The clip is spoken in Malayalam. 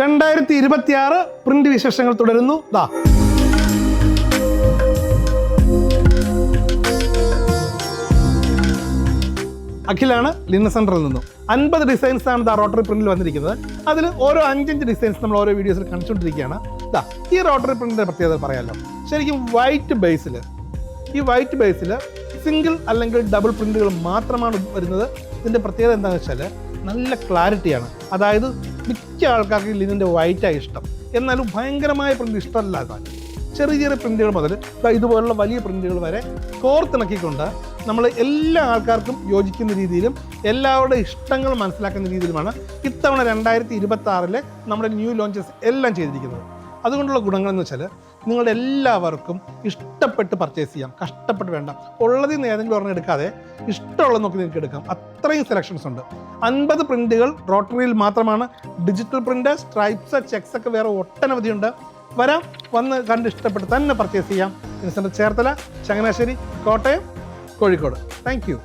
2026 പ്രിന്റ് വിശേഷങ്ങൾ തുടരുന്നു. അഖിലാണ് ലിനൻ സെന്ററിൽ നിന്നും 50 ഡിസൈൻസ് ആണ് റോട്ടറി പ്രിന്റിൽ വന്നിരിക്കുന്നത്. അതിൽ ഓരോ 5 ഡിസൈൻസ് നമ്മൾ ഓരോ വീഡിയോസിൽ കാണിച്ചുകൊണ്ടിരിക്കുകയാണ്. ഈ റോട്ടറി പ്രിന്റിന്റെ പ്രത്യേകത പറയാമല്ലോ. ശരിക്കും വൈറ്റ് ബേസിൽ സിംഗിൾ അല്ലെങ്കിൽ ഡബിൾ പ്രിന്റുകൾ മാത്രമാണ് വരുന്നത്. ഇതിന്റെ പ്രത്യേകത എന്താണെന്ന് വെച്ചാൽ നല്ല ക്ലാരിറ്റിയാണ്. അതായത് മിക്ക ആൾക്കാർക്ക് ലിനൻ്റെ വൈറ്റാണ് ഇഷ്ടം. എന്നാലും ഭയങ്കരമായ പ്രിന്റ് ഇഷ്ടമല്ലാത്ത ചെറിയ പ്രിന്റുകൾ മുതൽ ഇതുപോലുള്ള വലിയ പ്രിന്റുകൾ വരെ കോർത്തിണക്കിക്കൊണ്ട് നമ്മൾ എല്ലാ ആൾക്കാർക്കും യോജിക്കുന്ന രീതിയിലും എല്ലാവരുടെ ഇഷ്ടങ്ങൾ മനസ്സിലാക്കുന്ന രീതിയിലുമാണ് ഇത്തവണ 2026 നമ്മുടെ ന്യൂ ലോഞ്ചസ് എല്ലാം ചെയ്തിരിക്കുന്നത്. അതുകൊണ്ടുള്ള ഗുണങ്ങളെന്ന് വെച്ചാൽ നിങ്ങളുടെ എല്ലാവർക്കും ഇഷ്ടപ്പെട്ട് പർച്ചേസ് ചെയ്യാം. കഷ്ടപ്പെട്ട് വേണ്ട. ഉള്ളതിൽ നിന്ന് ഏതെങ്കിലും ഒരെണ്ണം എടുക്കാതെ ഇഷ്ടമുള്ളത് നോക്കി നിങ്ങൾക്ക് എടുക്കാം. അത്രയും സെലക്ഷൻസ് ഉണ്ട്. 50 പ്രിന്റുകൾ റോട്ടറിയിൽ മാത്രമാണ്. ഡിജിറ്റൽ പ്രിന്റ്, സ്ട്രൈപ്സ്, ചെക്സ് ഒക്കെ വേറെ ഒട്ടനവധിയുണ്ട്. വന്ന് കണ്ട് ഇഷ്ടപ്പെട്ട് തന്നെ പർച്ചേസ് ചെയ്യാം. ചേർത്തല, ചങ്ങനാശ്ശേരി, കോട്ടയം, കോഴിക്കോട്. Thank U.